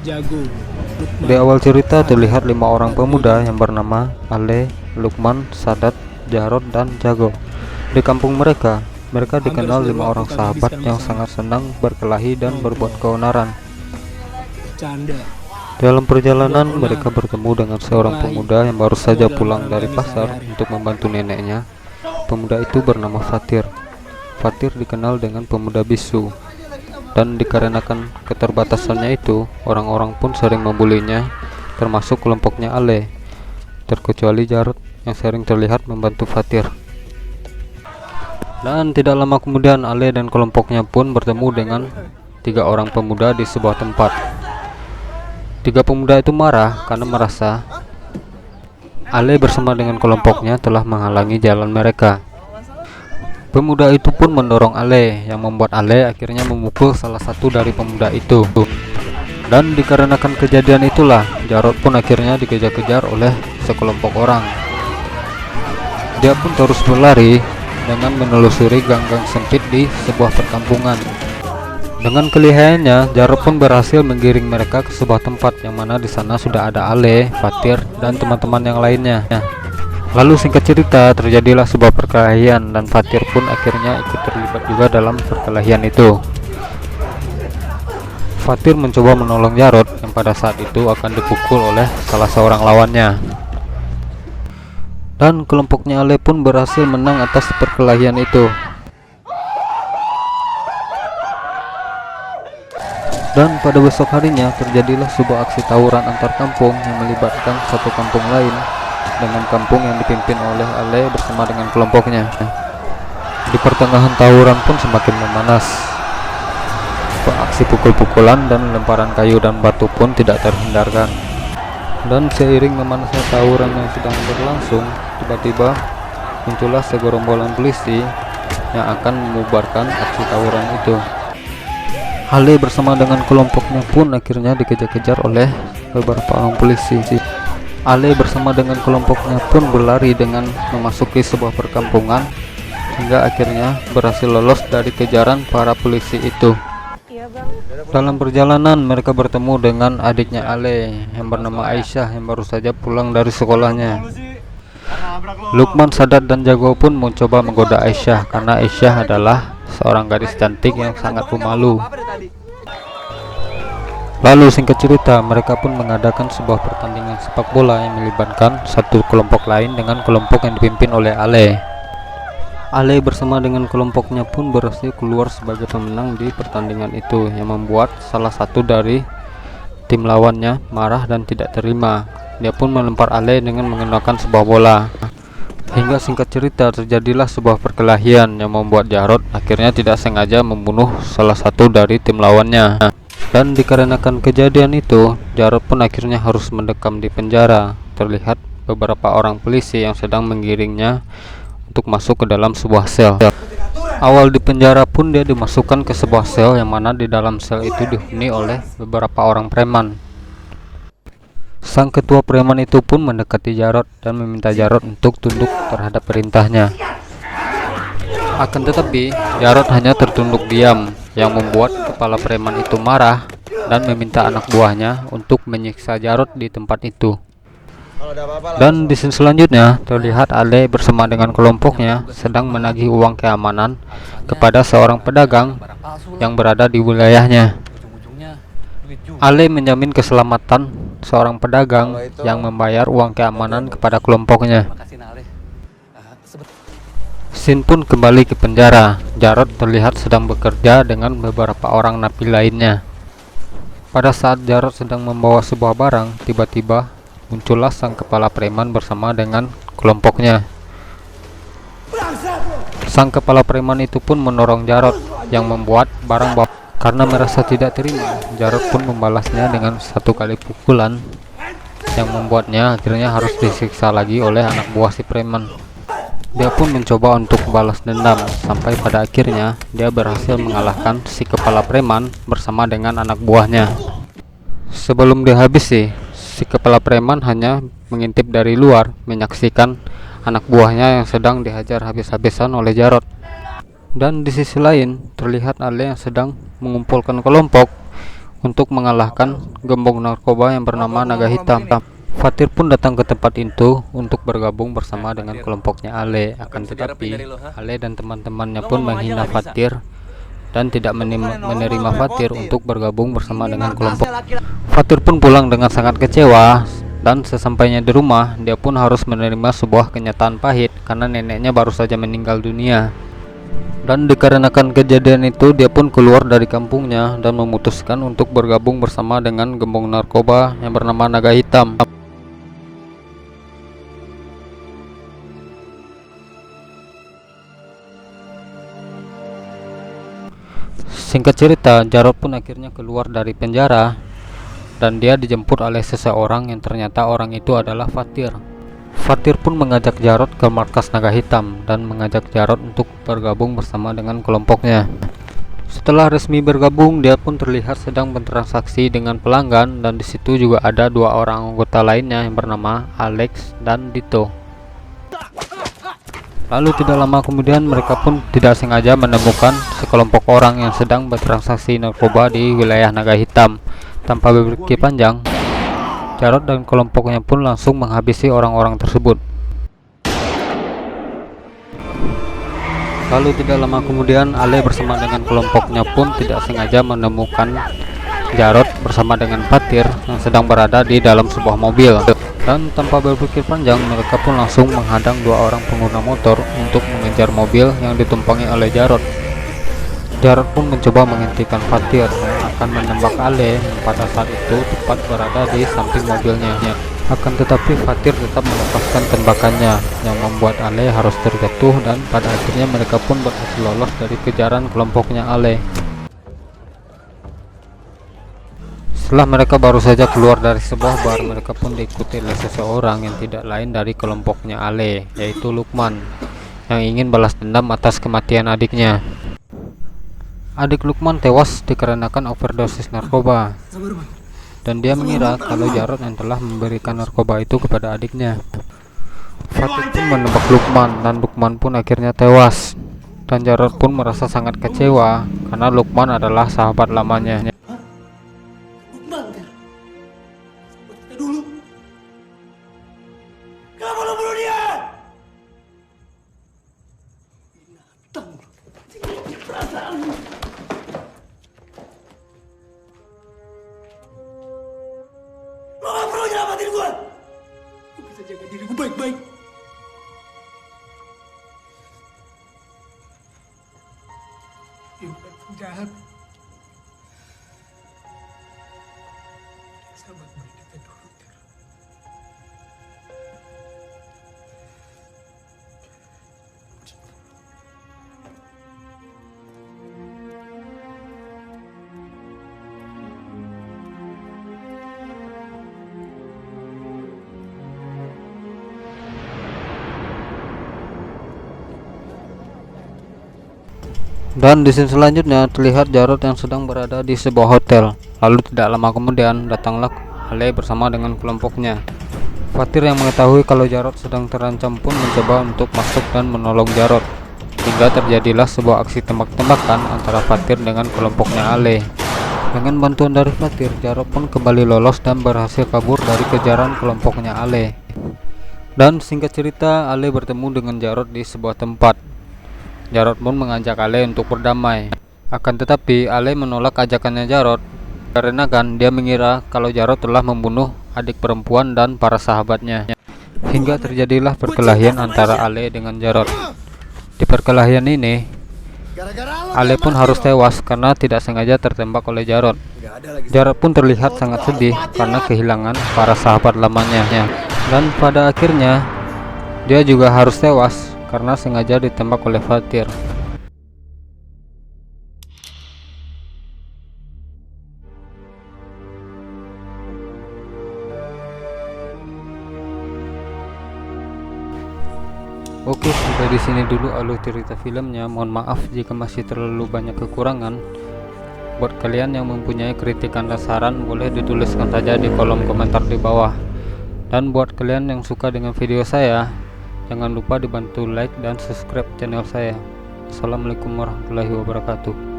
Jago, Di awal cerita terlihat 5 orang pemuda yang bernama Ale, Lukman, Sadat, Jarod, dan Jago. Di kampung mereka dikenal 5 orang sahabat yang sangat senang berkelahi dan berbuat keonaran. canda. Dalam perjalanan mereka bertemu dengan seorang pemuda yang baru saja pulang dari pasar untuk membantu neneknya. Pemuda itu bernama Fatir. Fatir dikenal dengan pemuda bisu, dan dikarenakan keterbatasannya itu, orang-orang pun sering membulinya, termasuk kelompoknya Ale, terkecuali Jarod yang sering terlihat membantu Fatir. Dan tidak lama kemudian Ale dan kelompoknya pun bertemu dengan 3 orang pemuda di sebuah tempat. 3 pemuda itu marah karena merasa Ale bersama dengan kelompoknya telah menghalangi jalan mereka. Pemuda itu pun mendorong Ale, yang membuat Ale akhirnya memukul salah satu dari pemuda itu. Dan dikarenakan kejadian itulah, Jarod pun akhirnya dikejar-kejar oleh sekelompok orang. Dia pun terus berlari dengan menelusuri gang-gang sempit di sebuah perkampungan. Dengan kelihayannya, Jarod pun berhasil menggiring mereka ke sebuah tempat yang mana di sana sudah ada Ale, Fatir, dan teman-teman yang lainnya. Lalu singkat cerita, terjadilah sebuah perkelahian dan Fatir pun akhirnya ikut terlibat juga dalam perkelahian itu. Fatir mencoba menolong Jarod yang pada saat itu akan dipukul oleh salah seorang lawannya. Dan kelompoknya Ale pun berhasil menang atas perkelahian itu. Dan pada besok harinya terjadilah sebuah aksi tawuran antar kampung yang melibatkan satu kampung lain dengan kampung yang dipimpin oleh Ale bersama dengan kelompoknya. Di pertengahan tawuran pun semakin memanas. Aksi pukul-pukulan dan lemparan kayu dan batu pun tidak terhindarkan. Dan seiring memanasnya tawuran yang sedang berlangsung, tiba-tiba muncullah segerombolan polisi yang akan membubarkan aksi tawuran itu. Ale bersama dengan kelompoknya pun akhirnya dikejar-kejar oleh beberapa orang polisi. Ale bersama dengan kelompoknya pun berlari dengan memasuki sebuah perkampungan hingga akhirnya berhasil lolos dari kejaran para polisi itu. Dalam perjalanan mereka bertemu dengan adiknya Ale yang bernama Aisyah yang baru saja pulang dari sekolahnya. Lukman, Sadat, dan Jago pun mencoba menggoda Aisyah karena Aisyah adalah seorang gadis cantik yang sangat pemalu. Lalu singkat cerita, mereka pun mengadakan sebuah pertandingan sepak bola yang melibatkan satu kelompok lain dengan kelompok yang dipimpin oleh Ale. Ale bersama dengan kelompoknya pun berhasil keluar sebagai pemenang di pertandingan itu, yang membuat salah satu dari tim lawannya marah dan tidak terima. Dia pun melempar Ale dengan menggunakan sebuah bola. Hingga singkat cerita terjadilah sebuah perkelahian yang membuat Jarod akhirnya tidak sengaja membunuh salah satu dari tim lawannya. Dan dikarenakan kejadian itu, Jarod pun akhirnya harus mendekam di penjara. Terlihat beberapa orang polisi yang sedang menggiringnya untuk masuk ke dalam sebuah sel. Awal di penjara pun dia dimasukkan ke sebuah sel yang mana di dalam sel itu dihuni oleh beberapa orang preman. Sang ketua preman itu pun mendekati Jarod dan meminta Jarod untuk tunduk terhadap perintahnya. Akan tetapi Jarod hanya tertunduk diam, yang membuat kepala preman itu marah dan meminta anak buahnya untuk menyiksa Jarod di tempat itu. Dan di scene selanjutnya terlihat Ale bersama dengan kelompoknya sedang menagih uang keamanan kepada seorang pedagang yang berada di wilayahnya. Ale menjamin keselamatan seorang pedagang yang membayar uang keamanan kepada kelompoknya. Scene pun kembali ke penjara. Jarod terlihat sedang bekerja dengan beberapa orang napi lainnya. Pada saat Jarod sedang membawa sebuah barang, tiba-tiba muncullah sang kepala preman bersama dengan kelompoknya. Sang kepala preman itu pun mendorong Jarod yang membuat barang bawa. Karena merasa tidak terima, Jarod pun membalasnya dengan satu kali pukulan yang membuatnya akhirnya harus disiksa lagi oleh anak buah si preman. Dia pun mencoba untuk balas dendam sampai pada akhirnya dia berhasil mengalahkan si kepala preman bersama dengan anak buahnya. Sebelum dihabisi, si kepala preman hanya mengintip dari luar menyaksikan anak buahnya yang sedang dihajar habis-habisan oleh Jarod. Dan di sisi lain terlihat Ale yang sedang mengumpulkan kelompok untuk mengalahkan gembong narkoba yang bernama Naga Hitam. Fatir pun datang ke tempat itu untuk bergabung bersama dengan kelompoknya Ale. Akan tetapi Ale dan teman-temannya pun menghina Fatir dan tidak menerima Fatir untuk bergabung bersama dengan kelompok. Fatir pun pulang dengan sangat kecewa, dan sesampainya di rumah dia pun harus menerima sebuah kenyataan pahit karena neneknya baru saja meninggal dunia. Dan dikarenakan kejadian itu dia pun keluar dari kampungnya dan memutuskan untuk bergabung bersama dengan gembong narkoba yang bernama Naga Hitam. Singkat cerita, Jarod pun akhirnya keluar dari penjara dan dia dijemput oleh seseorang yang ternyata orang itu adalah Fatir. Fatir pun mengajak Jarod ke markas Naga Hitam dan mengajak Jarod untuk bergabung bersama dengan kelompoknya. Setelah resmi bergabung, dia pun terlihat sedang bertransaksi dengan pelanggan, dan di situ juga ada dua orang anggota lainnya yang bernama Alex dan Dito. Lalu tidak lama kemudian mereka pun tidak sengaja menemukan sekelompok orang yang sedang bertransaksi narkoba di wilayah Naga Hitam. Tanpa berpikir panjang, Jarod dan kelompoknya pun langsung menghabisi orang-orang tersebut. Lalu tidak lama kemudian Ale bersama dengan kelompoknya pun tidak sengaja menemukan Jarod bersama dengan Fatir yang sedang berada di dalam sebuah mobil. Dan tanpa berpikir panjang, mereka pun langsung menghadang dua orang pengguna motor untuk mengejar mobil yang ditumpangi oleh Jarod. Jarod pun mencoba menghentikan Fatir yang akan menembak Ale yang pada saat itu tepat berada di samping mobilnya. Akan tetapi Fatir tetap melepaskan tembakannya yang membuat Ale harus terjatuh, dan pada akhirnya mereka pun berhasil lolos dari kejaran kelompoknya Ale. Setelah mereka baru saja keluar dari sebuah bar, mereka pun diikuti oleh seseorang yang tidak lain dari kelompoknya Ale, yaitu Lukman, yang ingin balas dendam atas kematian adiknya. Adik Lukman tewas dikarenakan overdosis narkoba, dan dia mengira kalau Jarod yang telah memberikan narkoba itu kepada adiknya. Fatir pun menembak Lukman, dan Lukman pun akhirnya tewas. Dan Jarod pun merasa sangat kecewa karena Lukman adalah sahabat lamanya. Lo gak perlu nyelamatin gue. Gue bisa jaga diri gue baik-baik. Dia bukan penjahat. Sahabat baik kita dulu, Ter. Dan di scene selanjutnya terlihat Jarod yang sedang berada di sebuah hotel. Lalu tidak lama kemudian datanglah Ale bersama dengan kelompoknya. Fatir yang mengetahui kalau Jarod sedang terancam pun mencoba untuk masuk dan menolong Jarod, hingga terjadilah sebuah aksi tembak-tembakan antara Fatir dengan kelompoknya Ale. Dengan bantuan dari Fatir, Jarod pun kembali lolos dan berhasil kabur dari kejaran kelompoknya Ale. Dan singkat cerita, Ale bertemu dengan Jarod di sebuah tempat. Jarod pun mengajak Ale untuk berdamai. Akan tetapi Ale menolak ajakannya Jarod karena dia mengira kalau Jarod telah membunuh adik perempuan dan para sahabatnya. Hingga terjadilah perkelahian antara Ale dengan Jarod. Di perkelahian ini, Ale pun harus tewas karena tidak sengaja tertembak oleh Jarod. Jarod pun terlihat sangat sedih karena kehilangan para sahabat lamanya. Dan pada akhirnya dia juga harus tewas karena sengaja ditembak oleh Fatir. Oke, sampai di sini dulu alur cerita filmnya. Mohon maaf jika masih terlalu banyak kekurangan. Buat kalian yang mempunyai kritikan dan saran, boleh dituliskan saja di kolom komentar di bawah. Dan buat kalian yang suka dengan video saya, jangan lupa dibantu like dan subscribe channel saya. Assalamualaikum warahmatullahi wabarakatuh.